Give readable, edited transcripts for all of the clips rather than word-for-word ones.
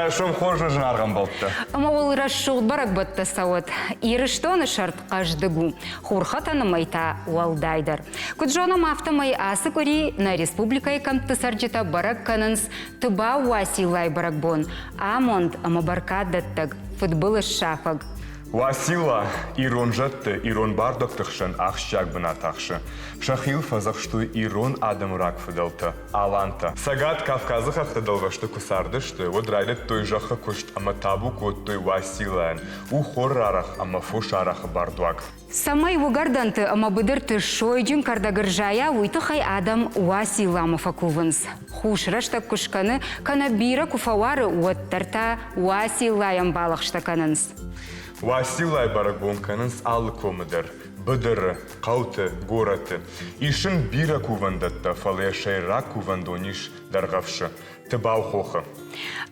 Шом хожу жнарган болтты. Ама ол расшуғ барак бітті сауыт. Иріштоны шарт қаждығу. Хурхатаны майта уалдайдар. Күджоным автомай асы көри на республикай камты сарджита барак канынс тыба уасилай барак бон. Амонд ама барка даттыг. Футболы шафаг. Васила ирон жатты, ирон бардоктықшын ақшак бына тақшы. Шахил фазақшты ирон адамрак фыдалты, аланта. Сагат Кавказы хақтыдалвашты кусардышты, вот райлет той жақы күшт, ама табу кот той Василаен. У хоррарах, ама фушарах бардуак. Самай вугарданты ама быдырты шойджин кардагыржая уйтыхай адам Васила мафакувынс. Хушраштак кушканы канабира куфавары уаттарта Василаям балықштаканынс. Василай барагонканынс алы комыдыр, быдыры, қауты, гораты. Ишын бира кувандатта, фалешайра кувандониш дарғавшы, тыбау хохы.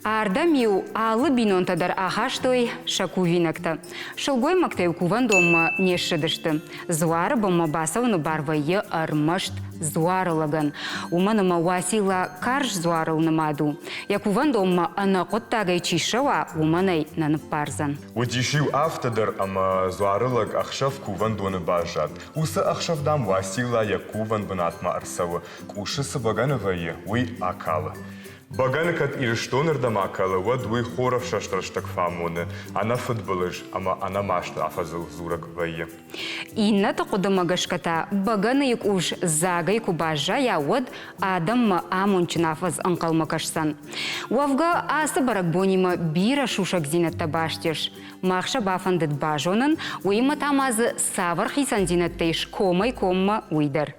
Ардамиу алы бинонтадар ахаштой шаку винакта. Шылгой мактеу кувандомма нешшыдышты. Зуары бомма басауны барвайы армашт зуарылаган. Уманыма Васила карш зуарылнымаду. Я кувандомма анақоттагай чишава уманай нанып барзан. Удишив автодар ама зуарылаг ахшав кувандоны бажат. Усы ахшавдам Васила я куван бынатма арсавы. Кушысы багановайы уй акалы. Баганы кат ириштонырдам акалы, вад уй хоров шаштраштак фамоны. Ана футболыш, ама ана машты афазыл зурак вайы. Инна тақудыма гашката баганы юк уж загай кубажа я вад адамма амончин афаз анқалма кашсан. Уавга асы барак бонима бира шушак зинатта баштеш. Махша бафандыд бажонын, уйма тамазы савар хисан зинаттайш комай комма уйдар.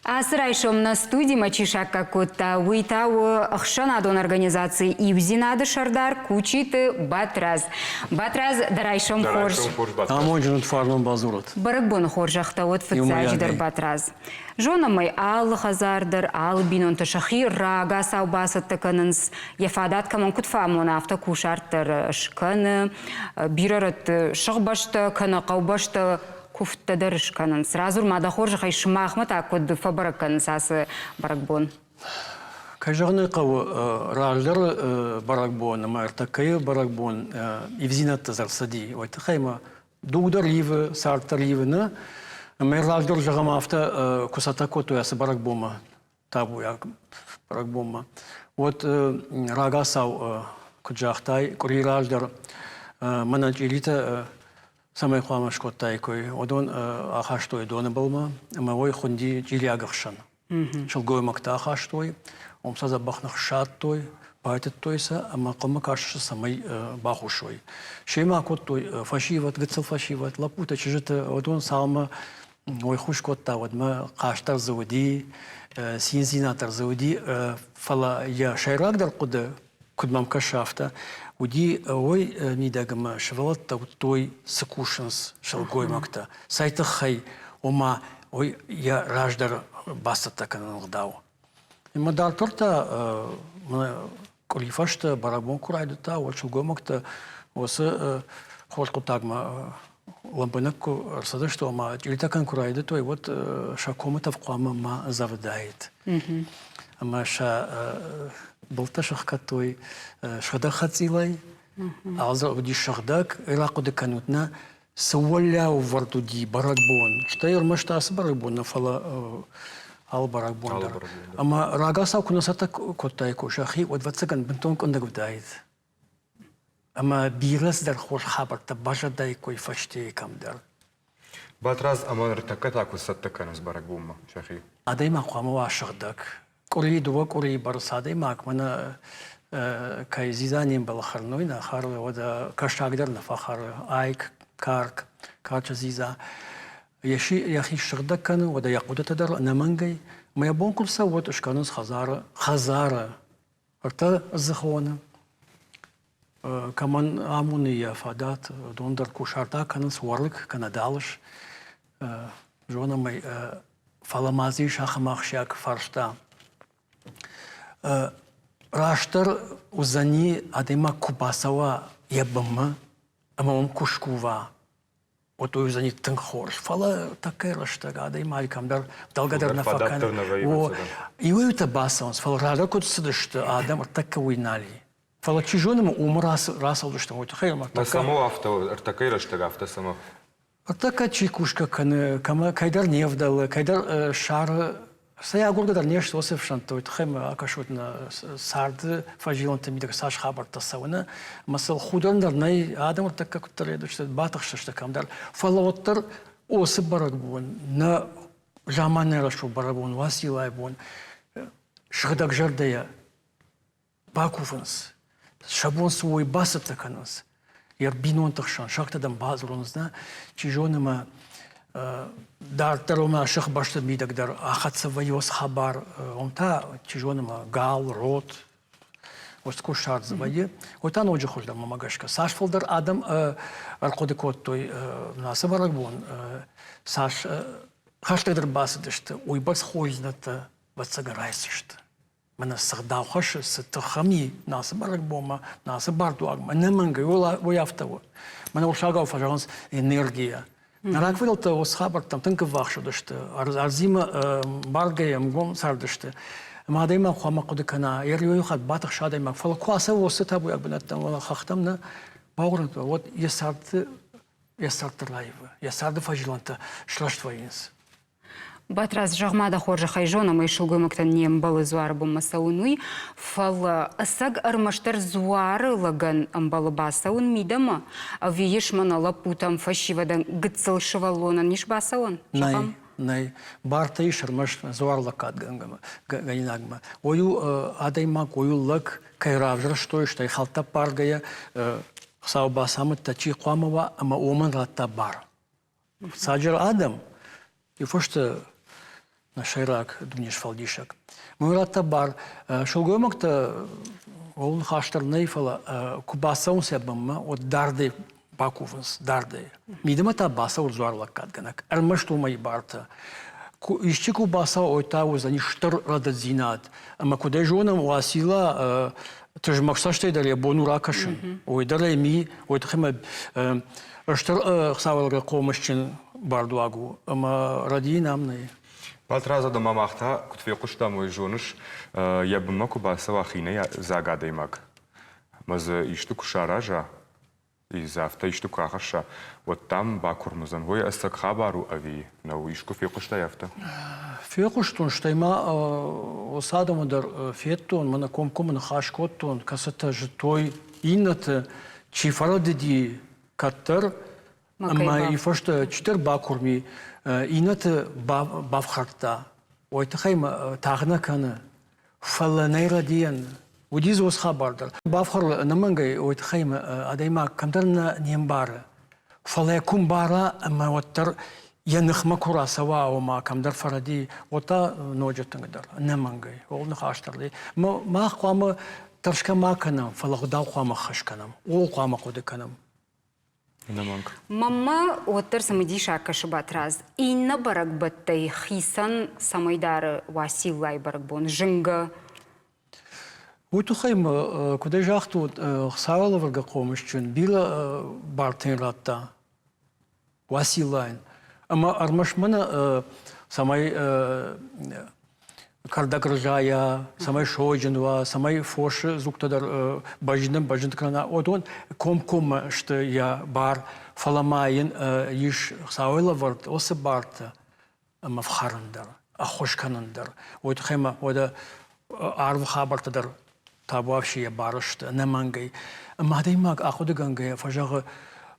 Асырайшом на студии мачишак какой-то уйтау ахшанадон организации Ивзинады Шардар кучиты Батраз. Батраз дарайшом хорж. Амоджинут фарман базурат. Баракбон хоржахта от фицадждар Батраз. Жона май ал хазардар ал бинонта шахи рага саубасат таканынс. Ефадат камон кутфамон авто кушартар шканы бирарат шахбашта кана каубашта куфтадар канан. Сразу мадахоржа хай шмахмат акод фабаракан сасы баракбон. Кажагны кау ралдар баракбон, мартакай баракбон ивзинат зарсади. Вот хайма дугдар ливы, сартар ливы, мэр ралдар жагама авто кусатако то ясы баракбома табу я баракбома. Вот рага сау куджахтай кури ралдар манажилита самай хвамаш коттай кой одон ахаштой дона болма мавой хунди жилягахшан шылгой макта ахаштой омса забахнах шаттой байтет тойса ама комакаш самай бахушой шема коттой фашиват гцел фашиват лапута чижета одон салма ой хуш котта одма каштар зауди синзинатар зауди фала я шайрагдар куда кудмам кашафта уди ой мидагама швалатта той сыкушынс шалгой макта сайты хай ома ой я раждар басата каналдау има дар торта колифашта барабон курайдыта вот шалгой макта осы хоркутагма лампанакку арсада что ома илтакан курайды той вот шакомата вкуама ма завдает ама ша болта шахкатой шада хацилай алза уди шахдак иракуды канутна савалляу вартуди баракбон штайр маштас баракбон фала ал баракбон ама рагаса кунасата коттай кошахи вот вацаган бентон кондагдайт ама бирас дар хош хабарта бажадай кой фаште камдар Батраз аманр таката кусаттаканс баракбома шахи. Адай мақама вашахдак кури дуа кури барсадай мақмана кай зизаним балахарной на харве вода кашагдар на фахар айк карк кача зиза яхи шагдаканы вода якудата дар намангай моя бонкурса вот ушканус хазара арта захона каман амуны я фадат дондар кушарта канус варлык канадалыш жона мой фаламази шахамахшак фаршта. Раштар узани адема кубасава ебама, ама он кушкува. Вот узани тынхорш. Фала такая раштага адема алькамдар далгадар нафакан. И вы это басаунс. Фала рада кот сидышты адам така уйнали. Фала чижоным умрас расалдышты. Вот хайма. На само авто такая раштага авто само. Така чикушка кама кайдар невдал кайдар шар. Saya gurgadar nešto osevšan to tkhema akashotna sard fajilant midak sash khabar tasawna masal khudandar nay adam takka kuttare işte bataqshta kamdar falawattar osib baragбон na jamanera shu baragбон василайбон shgdak jardaya bakuvans shabon свой басатаканас ярбинон тахшан шахтадан базрунзна чижонама дар тарома шах башта мидак дар ахатсавайос хабар онта чижоныма гал рот остку шарт завади отан оджи хожда мамагашка сашфолдар адам аркодекот той насабарагбон саш хаштагдар басадышты уйбас хойзната ватсагарайсышты мана сагдау хаш сатхами насабарагбома насабардуагма неманга ояфтаво мана ушагау фажанс энергия Нараквилта осхабар там тынка вахшудышты, арзима баргаям гом сардышты. Мадайма хуама кудыкана, ерюхат батах шадайма. Фала куаса восы табу ябнаттан вала хахтамна баугрынта. Вот ясарды лайвы, ясарды фажиланта шлаштвайынс. Батраз жағмада хоржа хайжона май шылгымыктан нем балы зуары болмасауынуй, фал асаг армаштар зуары лаган амбалы басауын мидама, а виеш манала путам фашивадан гыцыл шывалонан ниш басауын? Най, барта иш армаш зуарлакат ганинагма. Ою адаймак, ою лак кайравжар, что иштай халта паргая, сау басамы тачи қуамава, ама оман ратта бар. Саджар адам, и фошта на шайрак думнеш фалдишак. Мурата бар шулгомакта ол хаштар нейфала кубасаун себамма от дарде бакуванс дарде. Мидемата баса урзуарлакат ганак. Армашту май барта. Ищи кубаса ойтау за ништар рададзинат. Ама куде жонам уасила тажмаксаштай даре бонур акашын. Ойдара ми ойтхема штар хсавалга комашчин бардуагу. Ама ради намнай. Батраза до мамахта кутвекушта мой жонуш ябма кубаса вахина загадаймак. Маз ишту кушаража и завтра ишту кахаша. Вот там бакурмузан. Вой астак хабару ави. Но ишку фекушта яфта. Фекуштун штайма осадаму дар феттун мана комкомун хашкоттун касата жтой инната чифарадиди каттар ама и фошта чтер бакурми инната бавхарта ойтахайма тагна кана фаланайра диен удиз ос хабардар бавхар намангай ойтахайма адайма камдарна нембара фалайкум бара ама оттар янахма курасава ома камдар фаради ота ноджатангдар намангай олны хаштарли ма хвама таршка маканам фалагдау хвама хашканам ол хвама кодеканам. Мама отыр самыдиша кашы батраз. Инна барак баттай хисан самайдары василай барак бон жынга. Уйтухайма кудай жахту хсавала варга комышчун била бартын ратта василайн. Ама армашмана самай кардагржая, самай шоджинва, самай фоши зуктадар бажинткрана. Вот он ком что я бар фаламайын иш хсавала вард осы барта мавхарандар, ахошканандар. Уйтухайма ода арв хабартадар табуавшия барышты, намангай. Мадаймак ахудагангай фажага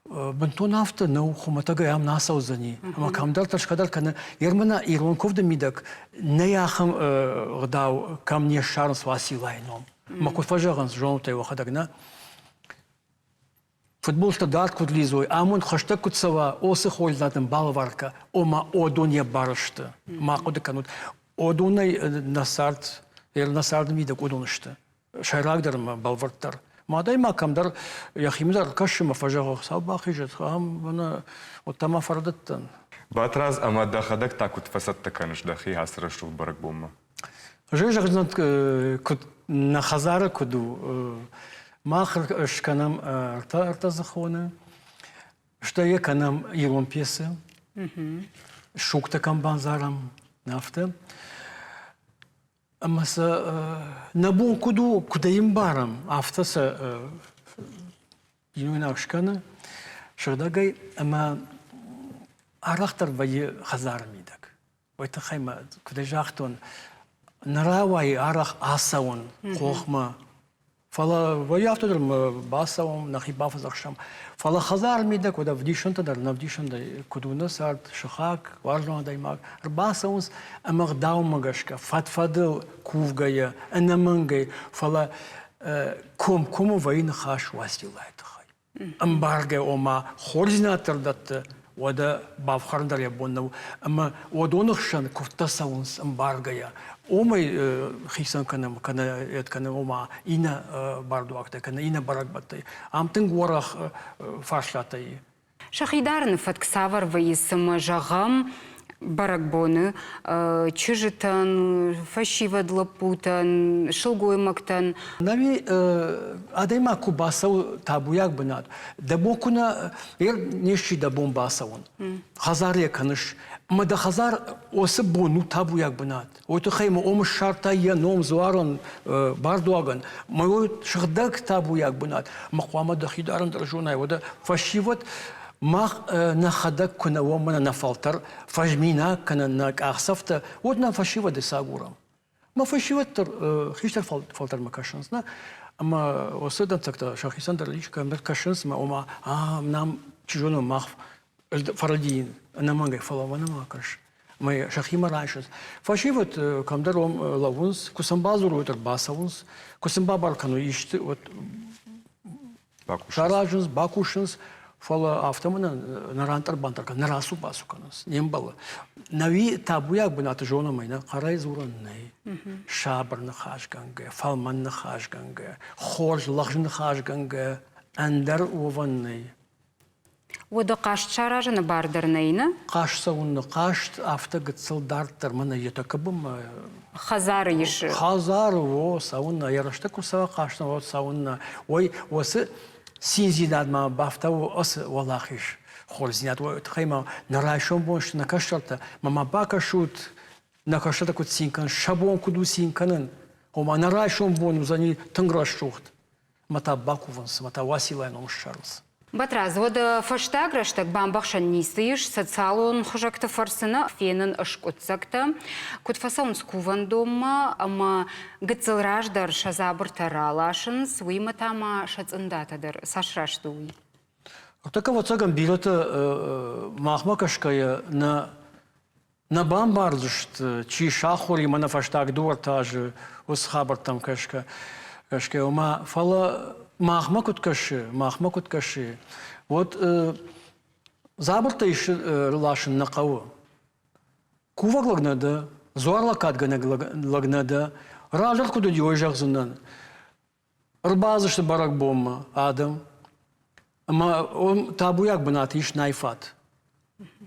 бентон авто на хуматага ям насаузани. Ама камдар ташкадар кана ермана иронков да мидак не яхам гдау кам не шарнс василайном. Макут фажаган с жонутай вахадагна. Футболста дарт кудлизой, амон хаштаг кутсава осы хользатым балварка, ома одонья барышты. Макуды канут. Одонай насарт, насардым мидак одонышты. Шайрагдарым балварттар. Мадай макамдар яхимдар кашыма фажага сабахижат хам бана оттама фардаттан. Батраз ама дахадак такут фасад таканыш дахи хасрашул барак бомма. Жежагнат на хазара куду махр шканам арта захона, что я канам илом пьесы, шукта камбанзарам нафта. Амаса набун куда им барам автоса юнакшкана, шагдагай ама арахтар вае хазар мидак. Это хайма куда жахтон наравай арах асаун хохма. Фала вае автодер басаун нахибаф захшам. Фала хазар мидак куда вдишонта дар навдишонда кудуна сарт шахак важно даймак. Басаунс амаг даумагашка фатфадыл кувгая анамангай фала кому вайн хаш вастилайт хай. Амбарга ома хорзнатер дат ودا بافخرندر يبونه أما ودونخشان كفتا ساونس أمبارغيا أمي خيسان كنا يتكنا أما إنا باردو أكتر كنا إنا بارك بتاعي أم تنقورخ فاشلاتي شخيدارن فتك سافر ويسم جغم баракбоны, чижитан, фашивадлапутан, шылгоймактан. Нави адайма кубасау табуяк бинат. Дабокуна неши дабон басаун. Хазар яканыш. Мада хазар осы бону табуяк бинат. Ойты хайма омыш шартайя ном зуаран бардуаган. Мой шхдак табуяк бинат. Мақвама дахидаран дражунай. Ода фашиват ماخ نخدك كنا ومنا نفلتر فجمينا كنا نك أخسفت ودنا فشيوة دساغورم ما فشيوة خيشتر فلتر مكاشنسنا أما وصلنا تكتا شخصان درليش كمل كاشنس ما وما نام تجونا ماخ فردين أنا ما جاي فلا وانا ما كاش ما شخصي ما رايشز فشيوة كم درهم لونس كسم بازور وتر باسونس كسم بابار كانوا يشت شاراجنس باكوشنس فلا автомана нарантар бантарка нарасу басуканас нембала нави табуяк бинат жона майна қарай зураннай шабр нахашганга фалман нахашганга хорж лахжн нахашганга андар ованнай ودا قاشت شاراجنا باردرنينا قاشت سون قاشت afta gitsel dartar mana yetakabum خزار يش خزار و سون ярашта куса qashna و سون ой осы سینزیداد ما بافتاو اس والله خورزینات و تخیما نرایشون بونش نکاشلتا ما باکاشوت نکاشلتا کد سینکن شبون کدو سینکنن و ما نرایشون بون زنی تنگراشوخت متا باکوونس متا واسیلای نمشارلس Батраз, вода фаштаграштак бамбахшан нисыш, социалон хожакта фарсына, фенен ашкутсакта, кут фасаун скуван дома, ама гыцылраждар шазабыр таралашын, суима тама шацындатадар, сашраштуй. Така вот цагам билета махмакашкая на бамбардушт, чи шахури мана фаштаг дуартажы, усхабар там кашка, ома фала махмакут каши. Вот забырта иши лашын нақауы. Кувак лагнада, зуарлакат лагнада, ражар куду дьой жағзынан. Рбазышты барак бомма, адам. Ама он табуяк бінат иш найфат.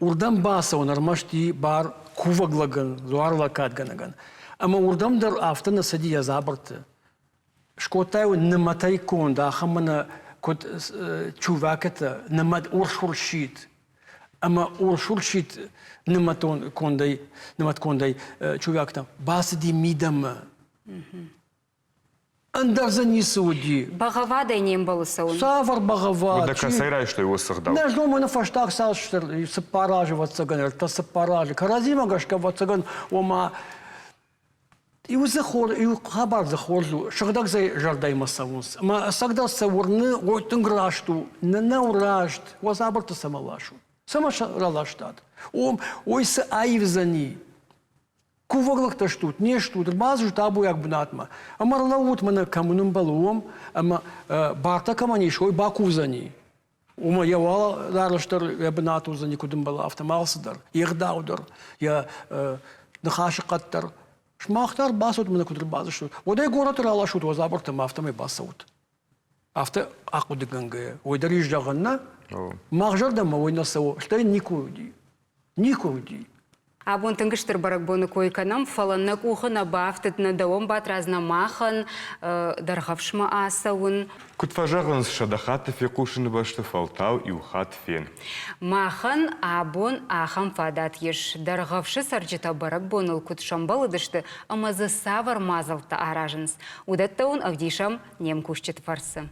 Урдам баса он армашти бар кувак лаган, зуарлакат ганаган. Ама урдам дар автана садия забырта. شكوتاو نمتاي كون دا خمنا كنت تشوفاكت نمت أورشول شيت أما أورشول شيت نمتون كون داي نمت كون داي تشوفاكت باس دي ميدم أندرزني سودي بغوادة نيمبالسون سافر بغواد ودا كسيراي что его сагдал نجلو من فاشتاك سالشتر سباراج واتسغن تسباراج كرازيما غشكا واتسغن وما يو زخور يو خبر زخورلو شغدك زي جرداي مساونس ما سقدر صورني وتنغراشتو نناوراشت وزابرت سمالاشو سماش رالاشتات ойсы айвзани кувоглыкта штут не штут базу табу як бнатма амарлаут мана камунун балуом ама барта каманиш ой бакузани ума явала дарлыштар ябнату зани кудун бала автомалсыдар ягдаудыр я нахашыкаттар شماختار باسود من كتر بازه شو وده غورت رالا شو وزابرت ما افتمي باسود افت اقود گنگه ودريج جغنا ماغجر دم وينسو شتي نيكودي Никуди. Абон тынгыштыр баракбоны койканам фаланнак ухын абафтыт на давом батразна махан дархавшма асаун. Кутфажаган шадахат фекушин башты фалтау и ухат фен. Махан абон ахам фадат еш дархавшы сарджита баракбоныл кут шамбаладышты амазы савар мазалта аражынс. Удаттаун авдишам нем кушчет фарсы.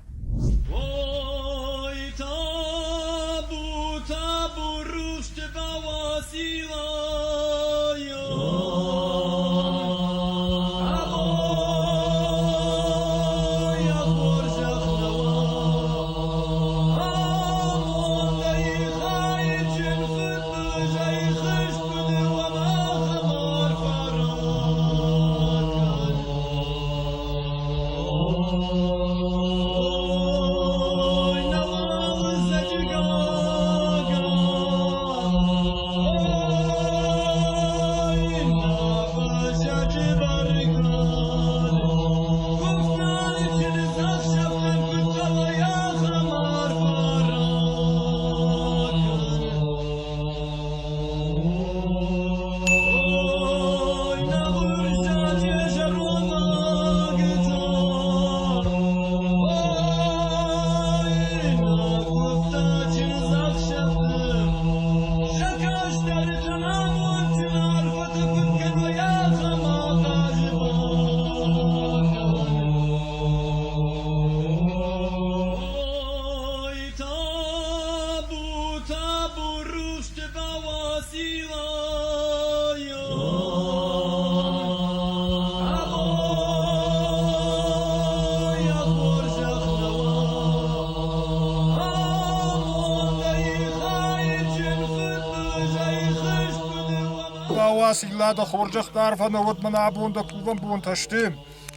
Sillada khurjaqtar fa nawad mana abunda kuvan bun tashtim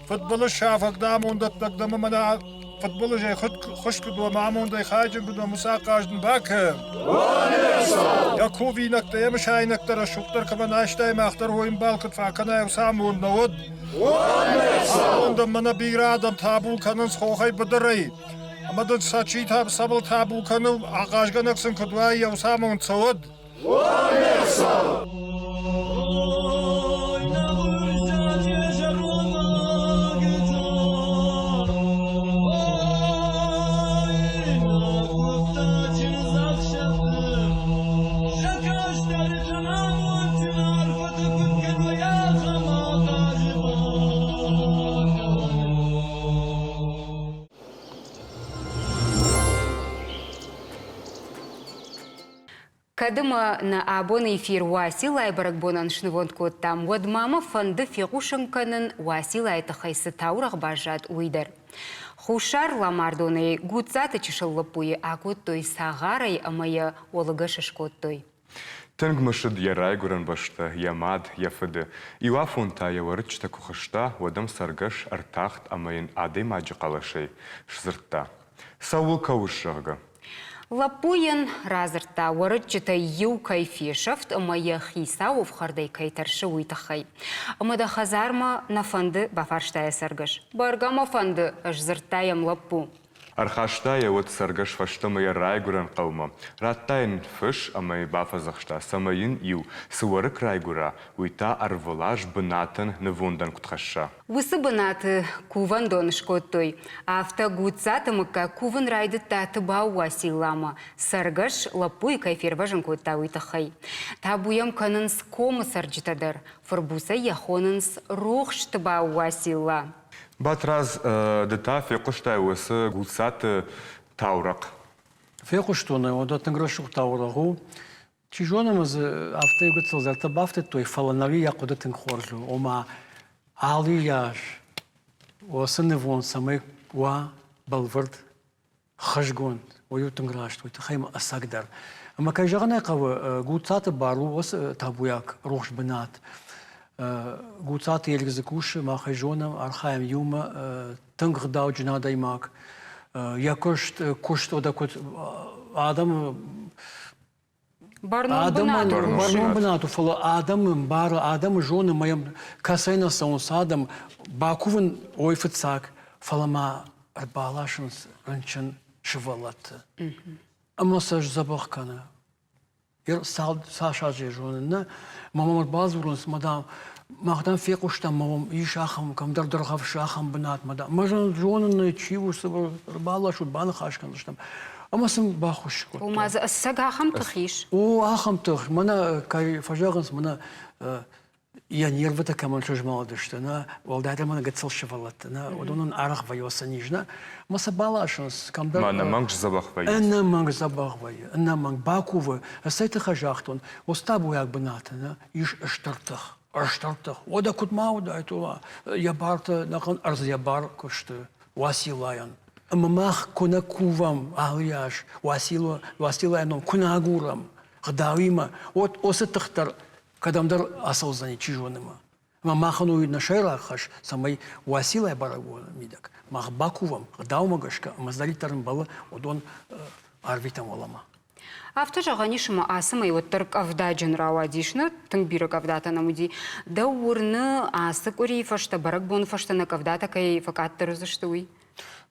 futbol shafaq damunda taqdama mana futbol jay khush kudu mamunda khajin kudu musaqajdan bak ya kuvinak da yamshaynak da shuktar kaman ashtay maqtar hoyin balqat fa kana usamun nawad abunda mana bir adam tabu kanan khohay badray amadan sachi tab sabal tabu kanu aqajganaksin kudwa ya usamun sawad Кадыма на абон эфир Василай баракбонан шнывонтку там вот мама фанды фигушенканын Василай тахайсы таурах бажат уйдар. Хушар ламардоны гуцаты чешыллыпуи акуттой сагарай амая олыга шишкоттой. Тынгмышыд ярай гуран башта, ямад, яфыды. Ива фунта яварычта кухышта, водам саргаш артахт амайын ады маджы қалашай, шзыртта. Саул кауышшағга. Лапуен разырта варычыта ю кайфешафт амая хисаув хардай кайтаршы уйтахай. Амада хазарма на фанды бафарштая саргаш. Баргама фанды ажзыртаям лапу. Архаштая вот саргаш фаштама ярай гуран қаума. Раттайын фыш амай бафазахшта самайын ю сыварык райгура уйта арвылаш бынатын нывундан кутхаша. Высы бынаты куван донышкоттой. Авта гуцатымыка куван райды таты бауа силама. Саргаш лапуй кайфер важын котта уйтахай. Табуям канынс комы сарджитадар. Фарбуса яхонынс рухшты бауа сила. Батраз дета фекуштай усы гуцаты таурак. Фекуштуны, ода тынграшук таурагу. Чижонымыз автай гуцал зарта бафты той фаланави якуда тынгхоржу. Ома али яш. Осыны вон самый уа балвард хашгон. Ою тынграш той тахайма асагдар. Ама кайжагана кавы гуцаты бару ос табуяк рухш бинат. Гуцаты елгізі куші, мақай жонам, архаем юма, тыңғ дау жинада имак. Я кошт ода кот адам... Барном бинату, фала адамым, бары адамы жоны моям касайна саунс адам, бакувын ойфыцак, фалама арбалашынс рынчын шывалаты. Ама саж забахкана. Саша жонына, мамамар базурунс, мадам, махдан фекуштам, мамам, и шахам, камдар дыргав шахам бинат, мадам. Мажан жонына чивусы, балашут, баны хашканыштам. Амасым бахуш кот. وما السجع خم تخيش Ахам тых, мана, кай фажаганс, мана, я нервы-то камон чуж молодышты, на, волдайда мана гацел шевалатты, на, одонун арах вайоса нижна, маса балашанс, камдар... Мана манг забах вайы. Энна манг забах вайы, энна манг бакувы, сайты хажахтон, остабу як бинаты, на, иш штартах, штартах, ода кутмауда, айтула, ябарта, након арз ябар кошты, василаян. Мамах куна кувам, алияш, василаяном, куна агурам, гдавима, от осытыхтар, кадамдар асылзани чижоныма. Мамахану на шайрахаш, самай василай барагуна мидак. Мах бакувам, гдавмагашка, маздаритарым балы, одон арвитам олама. Авто жағанишыма асымай оттырк авдаджын рауадишны, тыңбирік авдата намуди, да урны асы көрей фашта, барак бон фаштана кавдата кай факаттыр үзішті уй.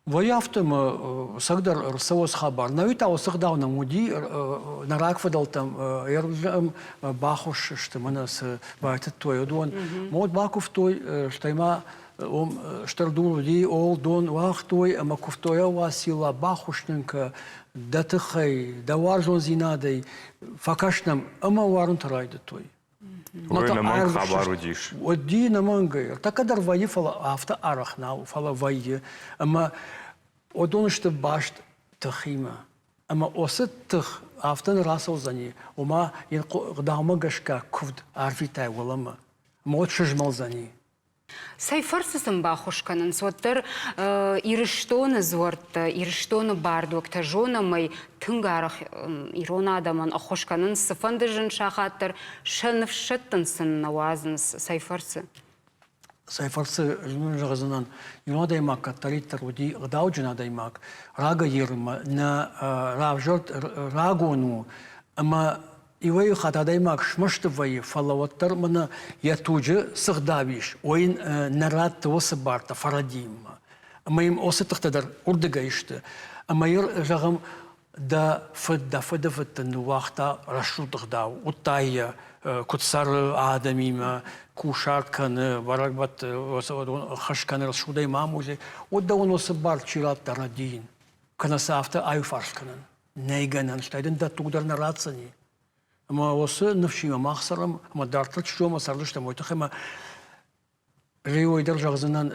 Ваяфтым сагдар рсавос хабар. Навита осыгдауна муди нарак фадалтам ержам бахуш что манас байтет той одон. Мод бакув той штайма штардул ди ол дон вах той амакув тоя васила бахушненка датыхай даваржон зинадой факашнам ама варун тарайды той. Ой, на манг хабару диш. Оди на мангай. Так кадар вайи фала авто арахнау, фала вайи. Ама одон что башт тахима. Ама осет тах автон расал за ней. Ума ин гдаума гашка кувд арвитай валама. Мод шижмал за ней. Сайфарсысым бахушканын, соттыр ирыштоны зорты, ирыштоны бардук, тажонамай тыңгарық ирона адаман ахушканын сыфанды жын шахаттыр, шаныф шыттынсын науазыныз сайфарсы. Сайфарсы жынын жағызынан юнадаймак каттариттар уди гдау жынадаймак рага ерма на равжорт рагону, ама Ивай хатадаймак шмаштывай фалаваттар мана я туджи сыгдавиш ойын нарат осы барта фарадима. Амайым осы тықтадар урдыгайшты. Амайыр жағым да фыдда-фыдда-фыддан уақта рашудығдау. Уттайя кутсары адамима, кушартканы, барагбат хашканы рашудай мамузе. Отда он осы бар чираттара дейін. Канасы авто айфарсканын. Нейганан штайдын да тугдар наратсани. Ама осы nøвшима мақсарым, ама дартыл чума сарлыштам ойтахема рейойдар жағызынан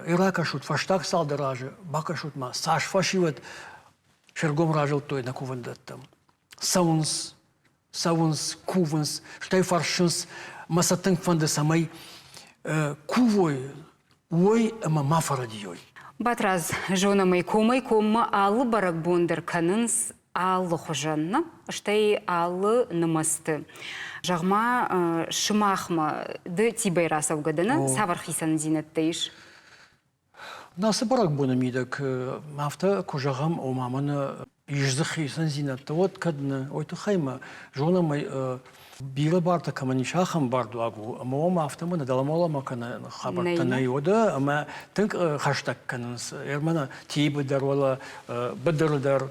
Ирака шут фаштак салды ражы, бака шутма, саш фашиват шергом ражыл той на кувандаттам. Саунс, куванс, штай фаршынс, масатын фанды самай кувой, ой, ама мафарадиой. Батраз, жонамай комма алы барак бондыр канынс, алы хожанна, штай алы нымасты. Жағма шымахма ды тибай расав гадына, савархисан зинеттейш. Насы барак бұны мидак, мафта кожағам омаманы ежзіхисан зинетті. Вот кадны, ойты хайма, жонамай биры барта камани шахам барду агу, ама ома автоманы даламола макана хабартана йода, ама тынк хаштаг канынс, ермана тибы дарвала, бадырдар,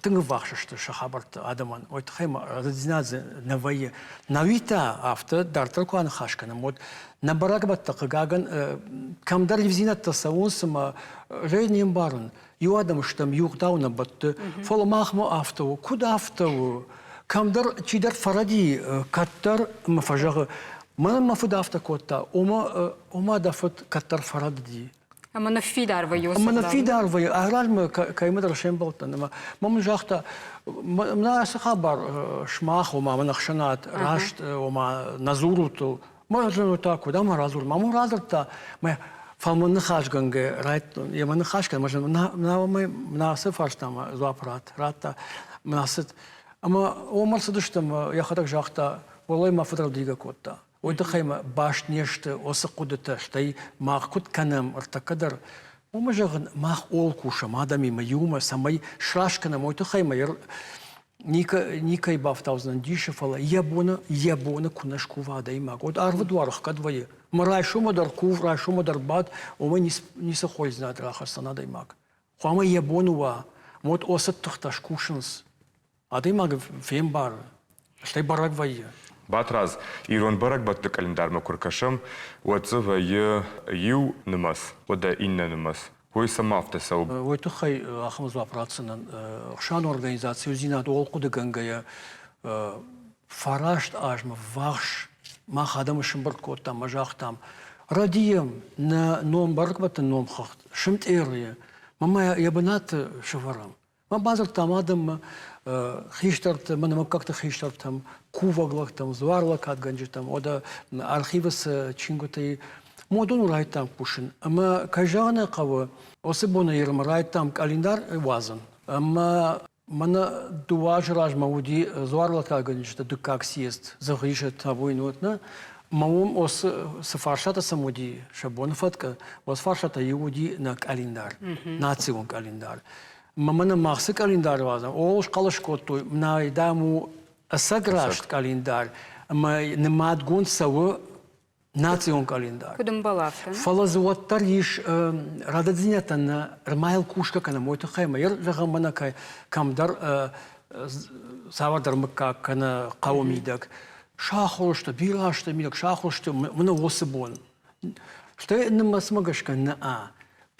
тыңы вақшышты шахабарты адаман. Ойты хайма, радиназе навайы. Навита авто дартыр куаны хашкана. Вот на барак батта қығаган, камдар левзинатта сауынсыма, рейнем барын. Ю адам штам юғдауна батты. Фола махму автову, куда автову? Камдар чидар фаради, каттар мафажағы. Мана мафуда авто котта, ома дафыт каттар фаради. Ама на фидарвай йосып. Ама на фидарвай, агральмы каймыдар шембалтан. Мамын жақта, мна сахабар шмах, ома манахшанат, рашт, ома назуруту. Ма жыну таку, да, ма разур. Мамын разырта, ма фалмыны хашганге, райт, яманы хашган, мна сыфарштама зуапрат, ратта, мна сыт. Ама омар сыдыштым, яхадак жақта, олай мафыдар дига котта. Ойды хайма баш нешті, осы құдыты, штай мақ құд канам, ұртақадар. Ома жағын мақ ол кушам, адамима, юма, самай шрашканам, ойды хайма, никай бафтаузынан дишефала, ябона кунашку вада имак. От арвы дуарах кадвайы. Марай шумадар кув, рай шумадар бад, ома ниса хой знат рахасана даймак. Хуама ябонуа, мот осыт тұқташ кушынс. Адаймак фем бар. Штей барак вайе. Батраз, ирон барак батты календар макуркашам, уатсы вайе ю нымас, ода инна нымас. Хой самафта сау. Ой тухай ахмыз вапратсынан шан организация зинат олқуды гангая фарашт ажма вахш ма хадам шимбар коттам мажахтам радием на ном баркбата ном хахт шимт эрия мама ябанат шаварам ма базар там адам хиштарт мана как-то хиштартам куваглах там зварлак адганжитам ода архивас чингутай модун райтам пушин ама кажана кава осыбона ерм райтам календар вазан ама мана дуаж ражмауди зварлак адганжита дукак съезд загишет табойнотна маум ос сфаршата самуди шабонфатка ос фаршата иуди на календар национ календар мамана махсы календар вазан олш калашкоту на идаму асаграшт календар ма немат гунсавы национ календар. Кудым балафта. Фалазуаттар иш рададзинятан рмайл кушка кана мойта хайма. Ер жагамана кай камдар савардар мыкка кана кавмидак. Шахолшта, бирашта мидак, шахолшта мына осы бон. Что нема смагашка на а.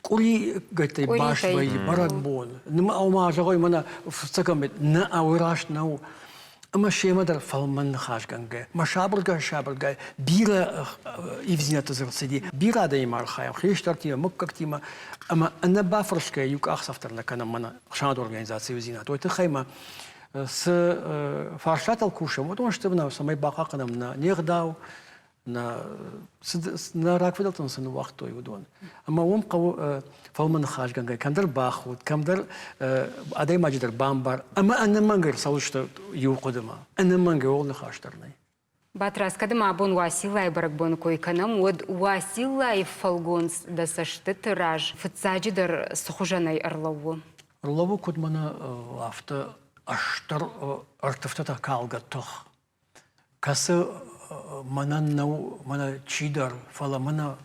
Кури гайтай башвай барак бон. Нема аума жагой мына цакамет на а ураш нау. Ама шемадар фалман хашганга. Ма шабрга бира ивзинята зарцеди. Бира да имар хая. Хриштартима муккактима. Ама ана бафршка юк ахсафтарна кана мана шанад организация ивзинат. Ой ты хайма с фаршатал кушам. Вот он что на самой бахаканам на нердау на раквидалтан сыну вахтой удон. Ама он кау фалман хашганга. Камдар бахут, камдар адай маджидар бамбар. Ама ана мангар салушта юқудыма. Ана мангар ол нахаштарнай. Батрас, кадым абон Василай барак бон койканам, од Василай фалгонс да сашты тираж. Фыцаджидар сухужанай орлову. Орлову кудмана авто аштар артыфтата калга тох. Касы мана чидар фала мана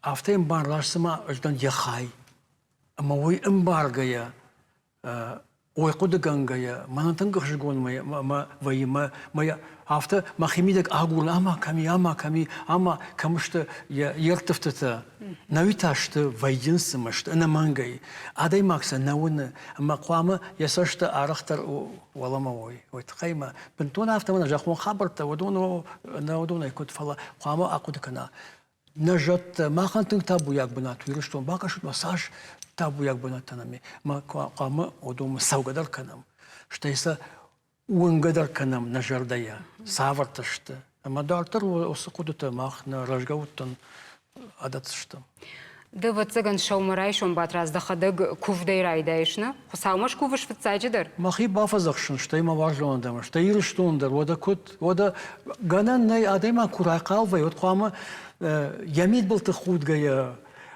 авто имбар лашсыма аждан яхай. Ама ой имбаргая ой кудыгангая мана тангах жигон моя авто махимидак агул ама ками камышты ертыфтата навиташты вайдинсымышты ана мангай адай макса науны ама куамы ясашты арахтар валама ой тхайма бентон авто мана жахмон хабарта водону наудуна кот фала куамы акудыкана нажат махантын табу як бына туйрыштон бакашут массаж табу як бына танами ма куамы одумы саугадар канам что если уангадар канам на жардая саварташты ама дартар осы кудыта мах на рожгауттан адатсышты. Да вот цыган шаумарай шон Батрас да хадыг кувдай райдайшны. Хусаумаш кувыш фыцаджидар. Махи бафазахшын, что има важно ондама, что ирыштондар, вода ганан най адайма курай калвай, вот куама ямид был ты худгая.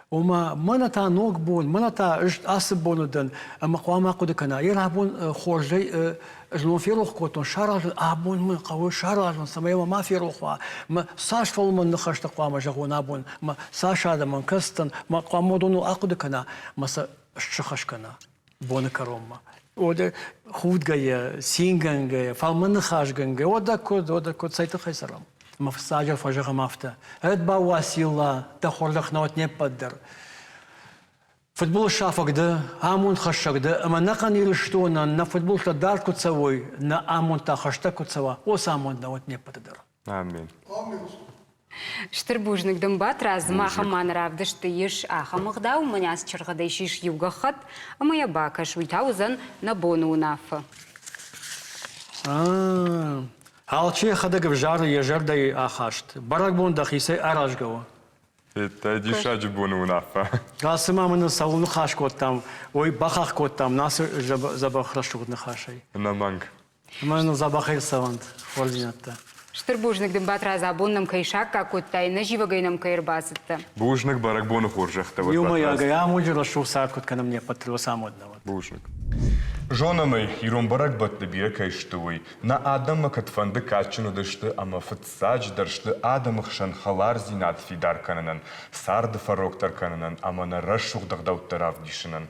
Ома мана та ног бон, мана та асып бонудан, ама куама кудыкана. Ира бон хоржай жлон ферох котон шаражын, абон мы кавы шаражын, самайма ма ферохва, ма саш фолман нахашта куама жагон абон, ма саш адаман кастан, ма куама дону акудыкана, маса шахашкана, боны каромма. Ода худгая, сингангая, фалманы хашгангая, ода код сайты хайсарам. Мафсаджа фажага мафта. Эдба Васила, та хорлах наот не паддар. Футбол шафагда, амун хашагда, ама накан ирыштона, на футбол та дар куцавой, на амун та хашта куцава, ос амун наот не паддар. Амин. Штырбужник дым Батрас махаман равдышты еш ахамыгда, у меня с чергадай шиш югахат, а моя бака шуйтаузан на бону унафа. Алче хадагав жары ежардай ахашт. Барак бонда хисе аражгава. Это дишаджи бону унафа. Галсыма мына сауны хаш коттам, ой бахах коттам, насы забахрашугны хашай. На манг. Мына забахай савант, ординатта. Штырбужник дым Батрас абонным кайшак какой-то, на живогайном кайрбасытта. Бужник барак бону хоржахта. Юма яга, я муджи рашу саркут, когда мне потребовал самодного. Бужник. Жонамай, ирон барак батты бия кайштуй. На адама катфанды качыну дышты, ама фытсач даршты адамых шанхалар зинат фидар кананан, сарды фароктар кананан, ама на рашух дагдауттарав дишинан.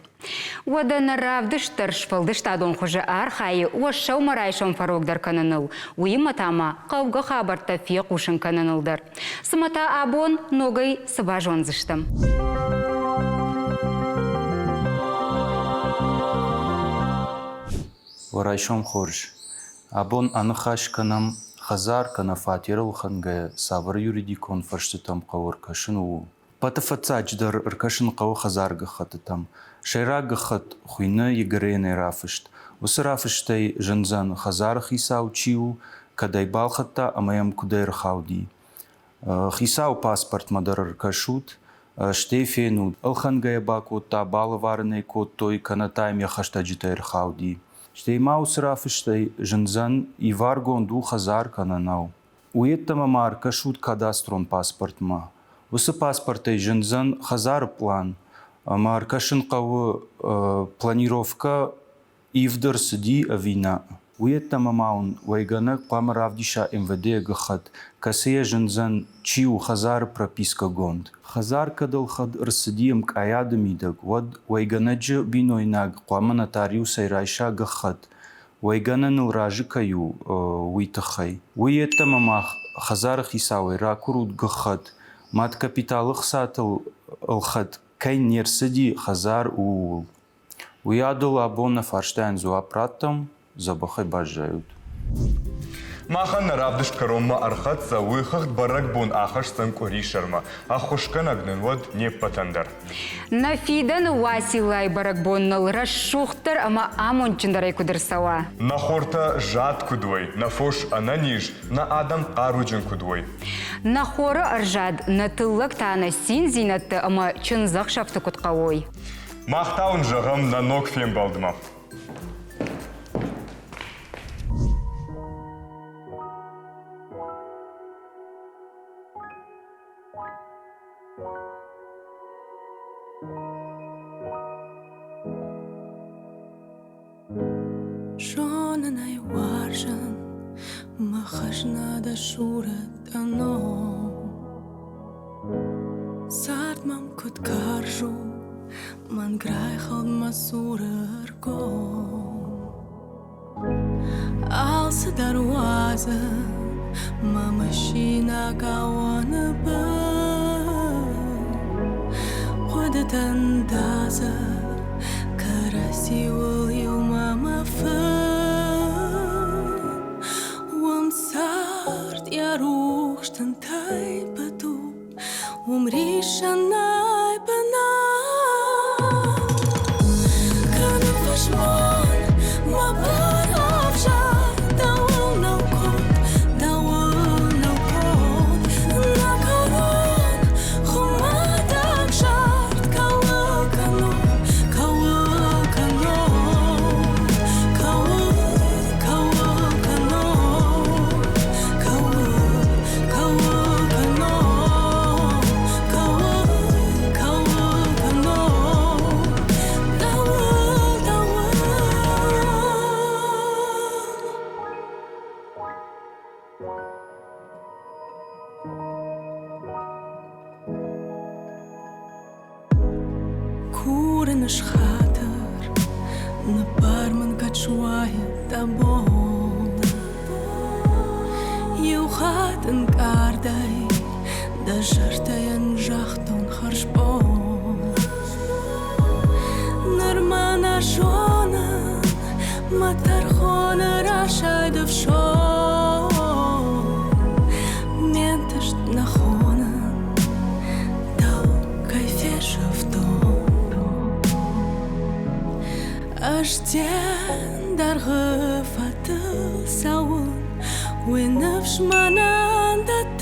Wadan ravdish tarshfaldish tadon khoja arxay wa shawmarayshon farogdar kananıl. Uymatama qavga xabarta fiq uşun kananıldır. Smata abon nogay sıbajon zıştım. Варайшом хорж. Абон анахаш канам хазар кана фатирал ханга савар юридикон фарштам қавар кашну. Патафацач дар ркашн қав хазар гахатам. Шайра гахат хуйна егрене рафышт. Усрафыштай жанзан хазар хисау чиу кадай балхата амаям кудайр хауди. Хисау паспорт мадар ркашут. Штефену алхангая баку та балварный код той канатайм яхашта джитайр хауди. Штей маус рафыштай жанзан и варгон ду хазар кананау. Уеттама марка шут кадастрон паспортма. Усы паспортай жанзан хазар план. Маркашин қавы планировка ивдыр сыди авина. Уеттама маун вайганак памаравдиша МВД гахат. Касея жанзан чиу хазар прописка гонд. Хазар кадал хад рсыдием каядамидак. Вад вайганаджи бинойнаг қама нотариус айрайша гахат. Вайганан ражи каю уитахай. Уеттама мах хазар хисауай ракурут гахат. Мат капиталых сатыл алхат. Кайн нерсыди хазар уул. Уядул абона фарштайн зуапратам забахай бажают. Махан равдыш каромма архат за выхахт барак бун ахаш санкури шарма. Ахушкан агнен вод не патандар. Нафидан василай баракбоннал расшухтар ама амончиндарай кудырсава. На хорта жад кудвой, на фош ананиш, на адам аруджин кудвой. На хора аржад, на тыллак тана син зинатты ама чынзак шафты кутқавой. Махтаун жағам на ног фем балдыма. Шонанай варжан, махашна да шурат ано. Сарт мам кут каржу, man grijhald masurer go. Als de darwaza, ma machina kawana ba. Khodat andaza, karasiul yu mama fa. Wam sart ya ruhstan tai patu, rishanai bana. Kuren schater, na barman kachwaye tabon. You gaat een kaardai, da jartay en jachton harspon. Narmana shona, matar khona rashay devshon. Mentest na khona, dal kayfesh avton. Ashten dar gefatel saun, wenafsh manan dat